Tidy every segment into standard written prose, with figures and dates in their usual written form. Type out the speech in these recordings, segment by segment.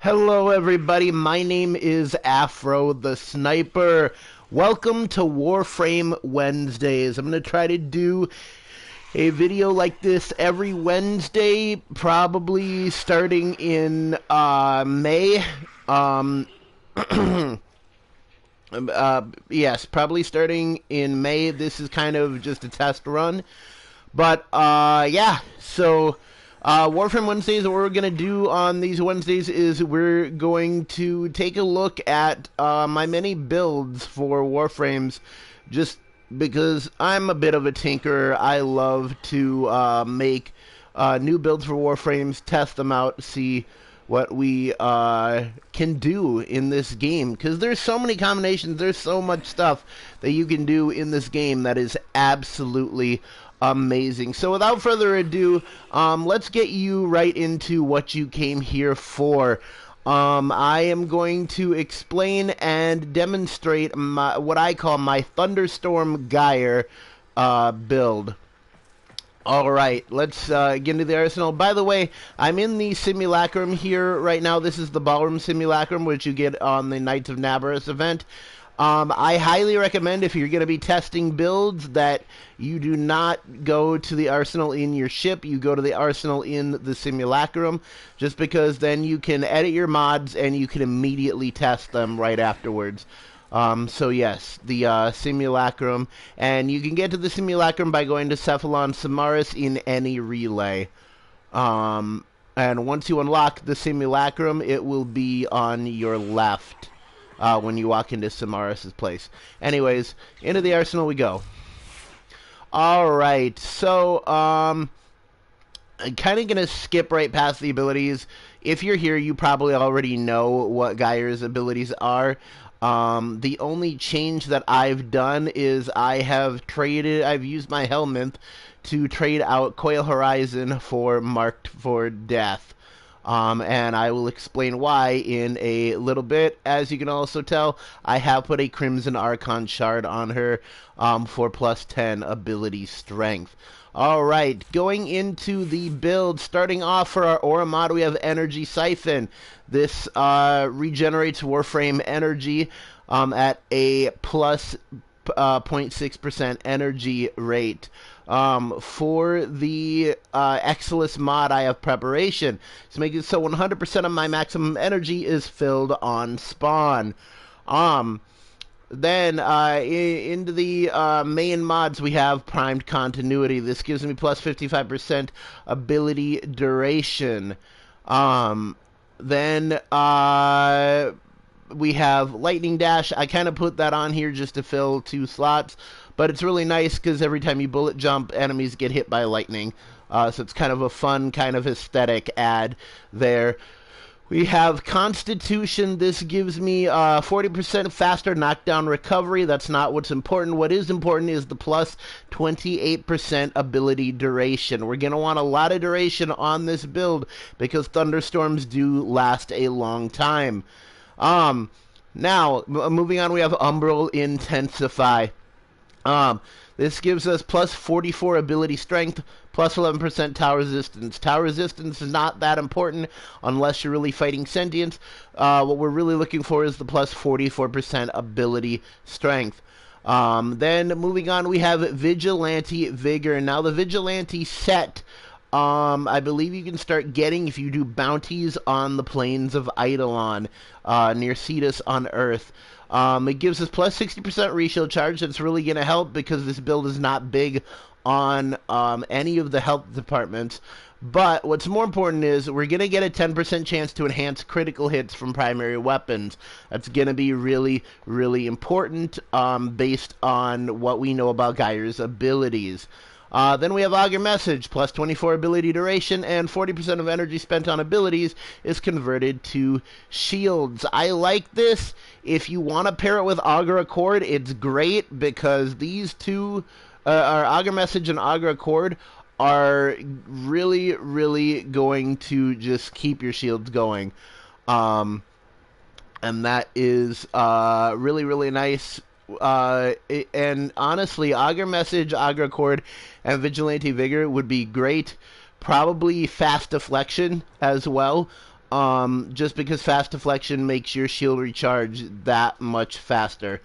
Hello everybody, my name is Afro the Sniper. Welcome to Warframe Wednesdays. I'm going to try to do a video like this every Wednesday, probably starting in May. Yes, probably starting in May. This is kind of just a test run. But, yeah, so Warframe Wednesdays, what we're going to do on these Wednesdays is we're going to take a look at my many builds for Warframes, just because I'm a bit of a tinkerer. I love to make new builds for Warframes, test them out, see what we can do in this game, because there's so many combinations, there's so much stuff that you can do in this game that is absolutely amazing. So without further ado, let's get you right into what you came here for. I am going to explain and demonstrate what I call my Thunderstorm Gyre build. Alright, let's get into the arsenal. By the way, I'm in the simulacrum here right now. This is the ballroom simulacrum, which you get on the Knights of Navarus event. I highly recommend, if you're going to be testing builds, that you do not go to the arsenal in your ship. You go to the arsenal in the simulacrum, just because then you can edit your mods and you can immediately test them right afterwards. So yes, the simulacrum, and you can get to the simulacrum by going to Cephalon Samaris in any relay. And once you unlock the simulacrum, it will be on your left when you walk into Samaris' place. Anyways, into the arsenal we go. Alright, so I'm kind of going to skip right past the abilities. If you're here, you probably already know what Gyre's abilities are. The only change that I've done is I've used my helmet to trade out Coil Horizon for Marked for Death. And I will explain why in a little bit. As you can also tell, I have put a Crimson Archon shard on her for plus 10 ability strength. Alright, going into the build, starting off for our aura mod, we have Energy Siphon. This regenerates Warframe energy at a plus 0.6% energy rate. For the Exilus mod, I have Preparation. So make it so 100% of my maximum energy is filled on spawn. Then, into the main mods, we have Primed Continuity. This gives me plus 55% ability duration. Then, we have Lightning Dash. I kind of put that on here just to fill 2 slots. But it's really nice because every time you bullet jump, enemies get hit by lightning. So it's kind of a fun, kind of aesthetic add there. We have Constitution. This gives me 40% faster knockdown recovery. That's not what's important. What is important is the plus 28% ability duration. We're going to want a lot of duration on this build because thunderstorms do last a long time. Now, moving on, we have Umbral Intensify. This gives us plus 44 ability strength, plus 11% tower resistance. Tower resistance is not that important unless you're really fighting sentience. What we're really looking for is the plus 44% ability strength. Then moving on, we have Vigilante Vigor. Now the Vigilante set, I believe you can start getting if you do bounties on the plains of Eidolon, near Cetus on Earth. It gives us plus 60% reshield charge. That's really going to help because this build is not big on any of the health departments. But what's more important is we're going to get a 10% chance to enhance critical hits from primary weapons. That's going to be really, really important based on what we know about Gyre's abilities. Then we have Augur Message, plus 24 ability duration, and 40% of energy spent on abilities is converted to shields. I like this. If you want to pair it with Augur Accord, it's great, because these two, Augur Message and Augur Accord, are really, really going to just keep your shields going. And that is really, really nice. And honestly, Augur Message, Augur Accord, and Vigilante Vigor would be great. Probably Fast Deflection as well. just because fast deflection makes your shield recharge that much faster.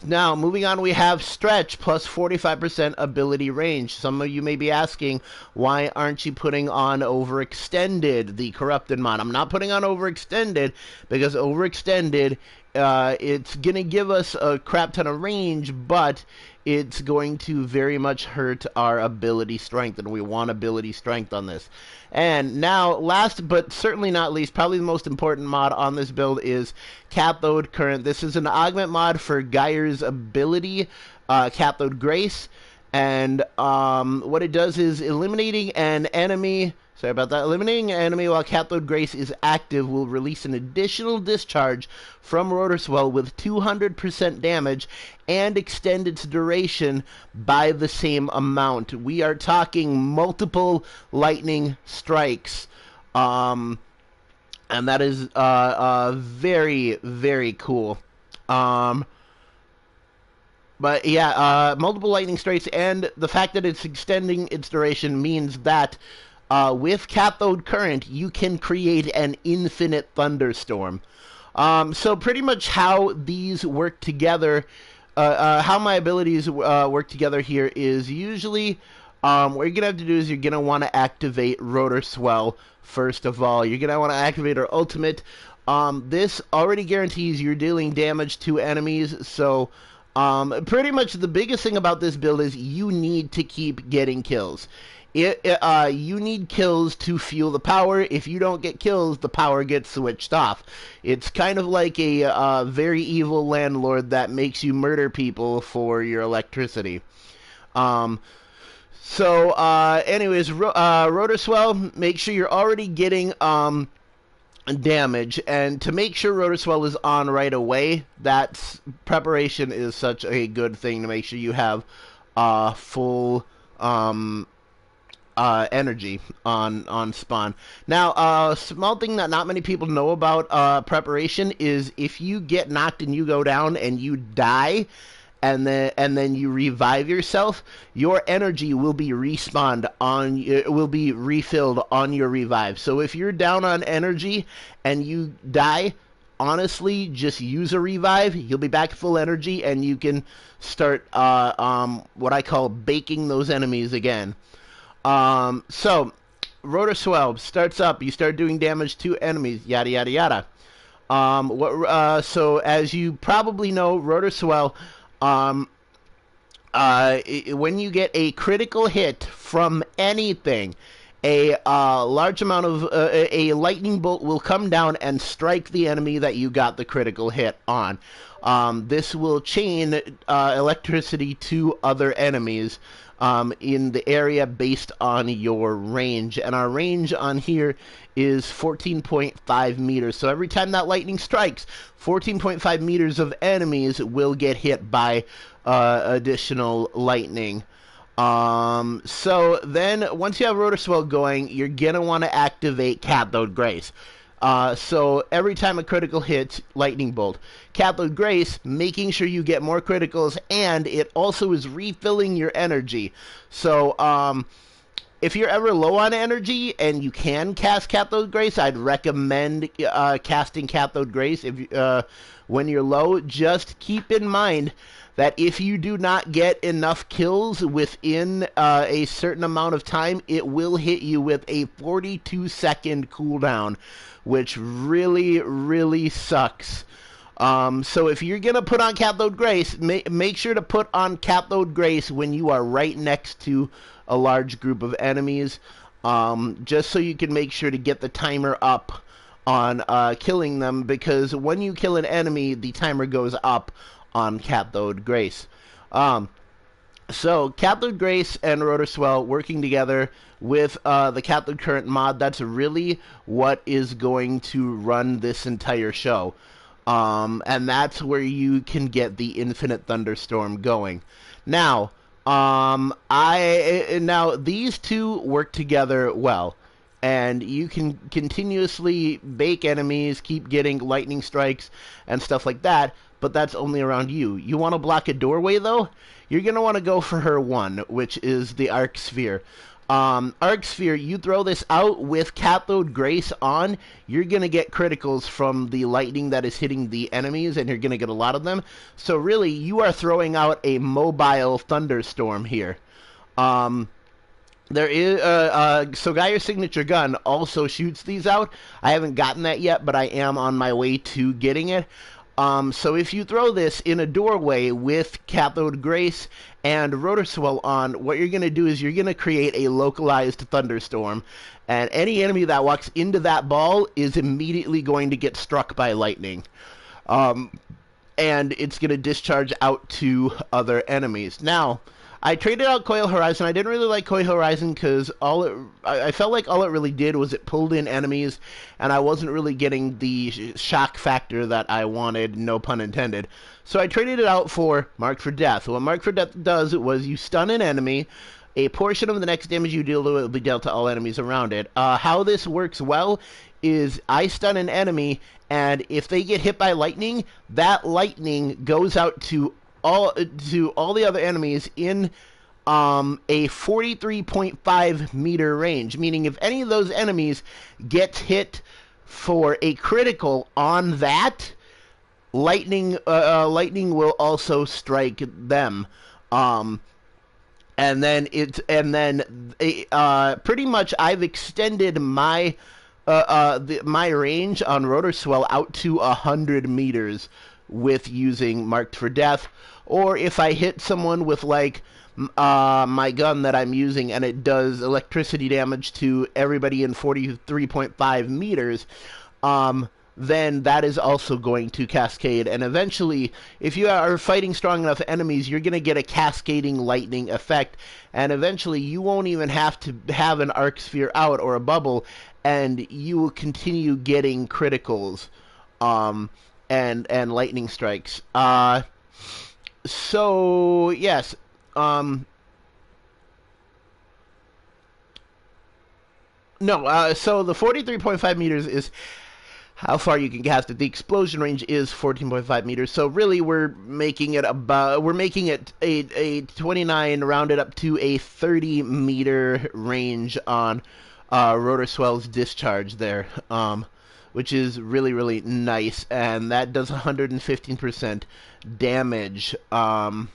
Now, moving on, we have Stretch plus 45% ability range. Some of you may be asking, why aren't you putting on Overextended, the Corrupted mod? I'm not putting on Overextended because Overextended, it's going to give us a crap ton of range, but it's going to very much hurt our ability strength, and we want ability strength on this. And now, last but certainly not least, probably the most important mod on this build is Cathode Current. This is an augment mod for Gyre's ability, Cathode Grace. And what it does is eliminating an enemy... Sorry about that. Eliminating an enemy while Cathode Grace is active will release an additional discharge from Rotor Swell with 200% damage and extend its duration by the same amount. We are talking multiple lightning strikes. And that is very, very cool. But yeah, multiple lightning strikes, and the fact that it's extending its duration means that with Cathode Current, you can create an infinite thunderstorm. So pretty much how these work together, how my abilities work together here is usually what you're going to have to do is you're going to want to activate Rotor Swell first of all. You're going to want to activate her ultimate. This already guarantees you're dealing damage to enemies, so pretty much the biggest thing about this build is you need to keep getting kills. You need kills to fuel the power. If you don't get kills, the power gets switched off. It's kind of like a very evil landlord that makes you murder people for your electricity. Anyways, Rotor Swell, make sure you're already getting damage, and to make sure Rotor Swell is on right away, that's preparation is such a good thing to make sure you have full energy on spawn. Now, a small thing that not many people know about preparation is if you get knocked and you go down and you die, and then you revive yourself, your energy will be respawned on, it will be refilled on your revive. So if you're down on energy and you die, honestly, just use a revive. You'll be back to full energy, and you can start what I call baking those enemies again. So Rotor Swell starts up. You start doing damage to enemies. Yada yada yada. So as you probably know, Rotor Swell. When you get a critical hit from anything, a large amount of a lightning bolt will come down and strike the enemy that you got the critical hit on. This will chain electricity to other enemies in the area based on your range, and our range on here is 14.5 meters. So every time that lightning strikes, 14.5 meters of enemies will get hit by additional lightning. So then once you have Rotor Swell going, you're gonna want to activate Cathode Grace. So every time a critical hits, lightning bolt. Cathode Grace, making sure you get more criticals, and it also is refilling your energy. So if you're ever low on energy and you can cast Cathode Grace, I'd recommend casting Cathode Grace. If when you're low, just keep in mind that if you do not get enough kills within a certain amount of time, it will hit you with a 42-second cooldown, which really, really sucks. So if you're going to put on Cathode Grace, make sure to put on Cathode Grace when you are right next to a large group of enemies, just so you can make sure to get the timer up on killing them, because when you kill an enemy, the timer goes up on Cathode Grace. So Cathode Grace and Rotor Swell working together with the Cathode Current mod, that's really what is going to run this entire show. And that's where you can get the Infinite Thunderstorm going. Now, now these two work together well, and you can continuously bake enemies, keep getting lightning strikes and stuff like that, but that's only around you. You want to block a doorway, though? You're going to want to go for her one, which is the Arc Sphere. Arc Sphere, you throw this out with Cathode Grace on, you're going to get criticals from the lightning that is hitting the enemies, and you're going to get a lot of them. So really, you are throwing out a mobile Thunderstorm here. There is so Gyre's signature gun also shoots these out. I haven't gotten that yet, but I am on my way to getting it. So if you throw this in a doorway with Cathode Grace and Rotor Swell on, what you're going to do is you're going to create a localized thunderstorm, and any enemy that walks into that ball is immediately going to get struck by lightning. And it's going to discharge out to other enemies. Now, I traded out Coil Horizon. I didn't really like Coil Horizon because I felt like all it really did was it pulled in enemies, and I wasn't really getting the shock factor that I wanted, no pun intended. So I traded it out for Marked for Death. What Marked for Death does was you stun an enemy. A portion of the next damage you deal to it will be dealt to all enemies around it. How this works well is I stun an enemy, and if they get hit by lightning, that lightning goes out to all the other enemies in a 43.5 meter range, meaning if any of those enemies gets hit for a critical on that, lightning will also strike them. And then pretty much I've extended my my range on Rotor Swell out to 100 meters with using Marked for Death, or if I hit someone with like my gun that I'm using and it does electricity damage to everybody in 43.5 meters, then that is also going to cascade. And eventually, if you are fighting strong enough enemies, you're going to get a cascading lightning effect, and eventually you won't even have to have an Arc Sphere out or a bubble, and you will continue getting criticals. And lightning strikes. So yes. So the 43.5 meters is how far you can cast it. The explosion range is 14.5 meters. So really, we're making it a 29 rounded up to a 30 meter range on Rotor Swell's discharge there. Which is really, really nice, and that does 115% damage. And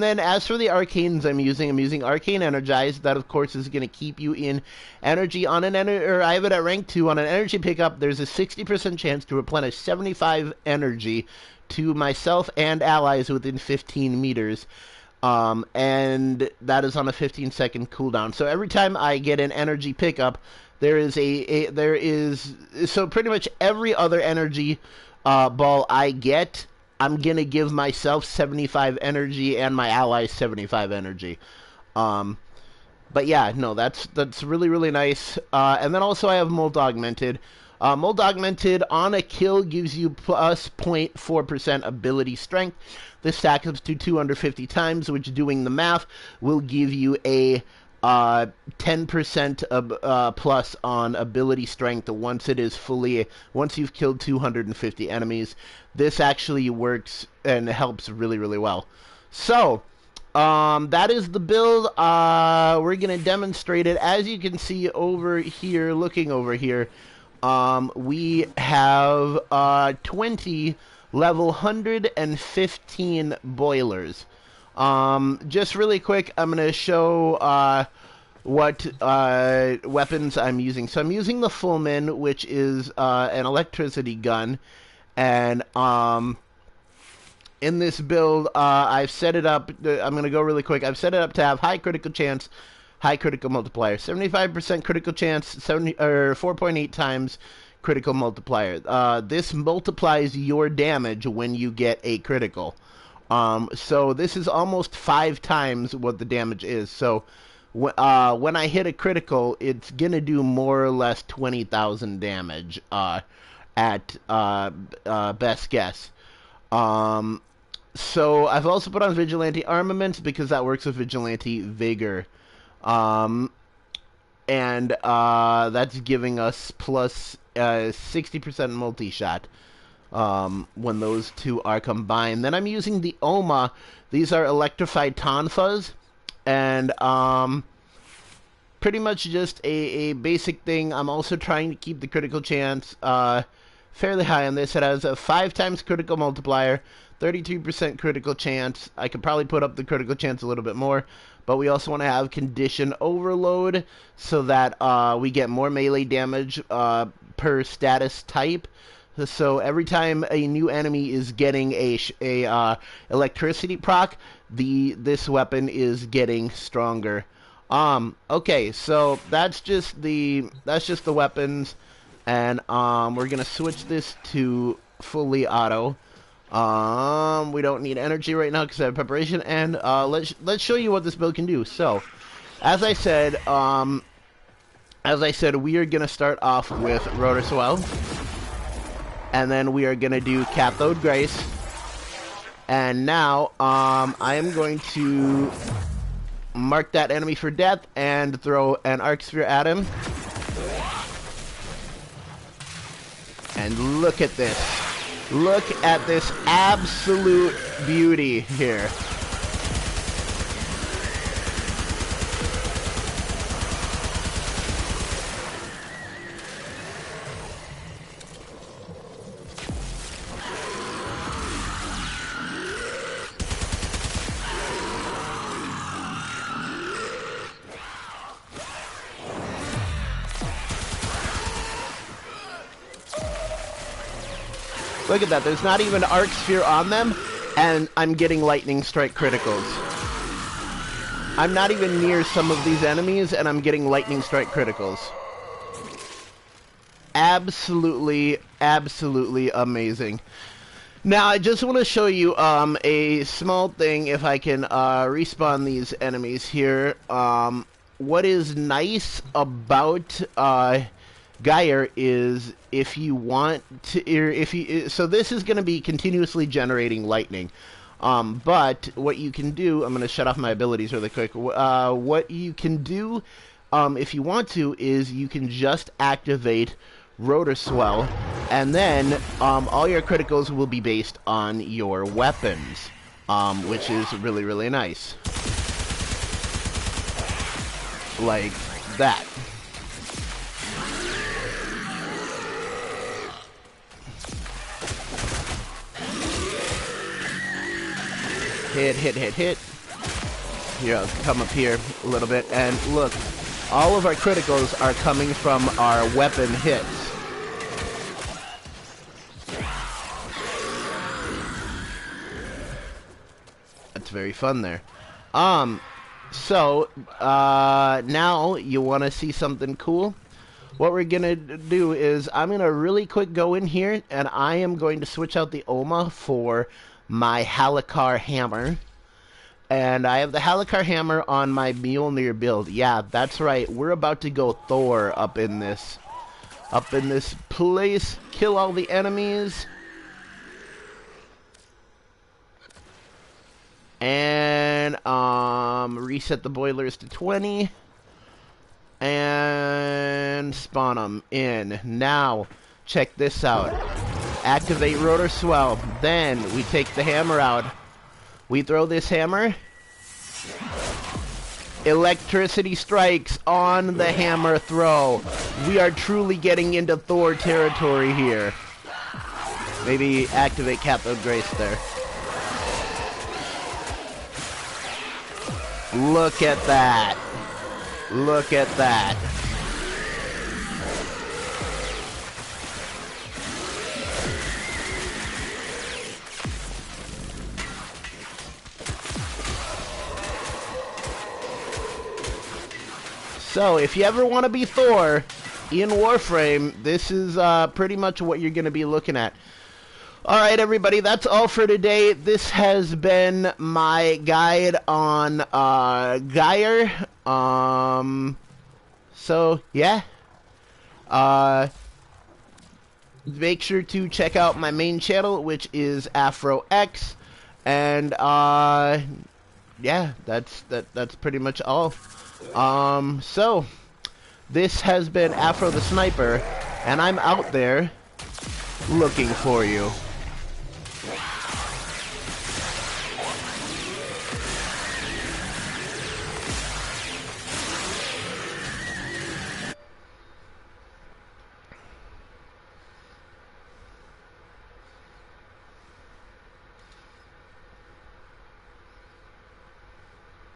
then as for the arcanes I'm using Arcane Energize. That, of course, is going to keep you in energy on an I have it at rank 2 on an energy pickup. There's a 60% chance to replenish 75 energy to myself and allies within 15 meters. And that is on a 15-second cooldown. So every time I get an energy pickup, there is so pretty much every other energy ball I get, I'm gonna give myself 75 energy and my allies 75 energy. But yeah, no, that's really, really nice. And then also I have Mold Augmented. Mold Augmented on a kill gives you plus 0.4% ability strength. This stacks up to 250 times, which, doing the math, will give you a 10% plus on ability strength once you've killed 250 enemies. This actually works and helps really, really well. So that is the build. We're going to demonstrate it. As you can see over here, looking over here, we have 20 level 115 boilers. Just really quick, I'm going to show what weapons I'm using. So I'm using the Fullman, which is an electricity gun, and in this build, I've set it up, I'm going to go really quick, I've set it up to have high critical chance, high critical multiplier, 75% critical chance, 4.8 times critical multiplier. This multiplies your damage when you get a critical. So this is almost 5 times what the damage is. So when I hit a critical, it's gonna do more or less 20,000 damage at best guess. So I've also put on Vigilante Armament because that works with Vigilante Vigor. And that's giving us plus 60% multi-shot. when those two are combined. Then I'm using the Oma. These are electrified tonfas, and pretty much just a basic thing. I'm also trying to keep the critical chance fairly high on this. It has a 5 times critical multiplier, 33% critical chance. I could probably put up the critical chance a little bit more, but we also want to have condition overload so that we get more melee damage per status type. So every time a new enemy is getting a electricity proc, this weapon is getting stronger. Okay, so that's just the weapons, and we're gonna switch this to fully auto. We don't need energy right now because I have preparation, and let's show you what this build can do. So, as I said, we are gonna start off with Rotor Swell, and then we are gonna do Cathode Grace, and now I am going to mark that enemy for death and throw an Arc Sphere at him. And look at this. Look at this absolute beauty here. Look at that, there's not even an Arc Sphere on them, and I'm getting Lightning Strike criticals. I'm not even near some of these enemies, and I'm getting Lightning Strike criticals. Absolutely, absolutely amazing. Now, I just want to show you a small thing, if I can respawn these enemies here. What is nice about Gyre is if you want to, so this is going to be continuously generating lightning. But what you can do, I'm going to shut off my abilities really quick. What you can do, if you want to, is you can just activate Rotor Swell, and then all your criticals will be based on your weapons, which is really, really nice. Like that. Hit, hit, hit, hit. Here, I'll come up here a little bit, and look, all of our criticals are coming from our weapon hits. That's very fun there. So, now you want to see something cool? What we're going to do is, I'm going to really quick go in here, and I am going to switch out the Oma for my Halakar Hammer. And I have the Halakar Hammer on my Mjolnir build. Yeah, that's right. We're about to go Thor up in this place. Kill all the enemies. And reset the boilers to 20. And spawn them in. Now, check this out. Activate Rotor Swell. Then we take the hammer out. We throw this hammer. Electricity strikes on the hammer throw. We are truly getting into Thor territory here. Maybe activate Cathode Grace there. Look at that. Look at that. So, if you ever want to be Thor in Warframe, this is pretty much what you're going to be looking at. Alright, everybody, that's all for today. This has been my guide on Gyre. So, yeah. Make sure to check out my main channel, which is AfroX. And, yeah, that's pretty much all. So, this has been Afro the Sniper, and I'm out there looking for you.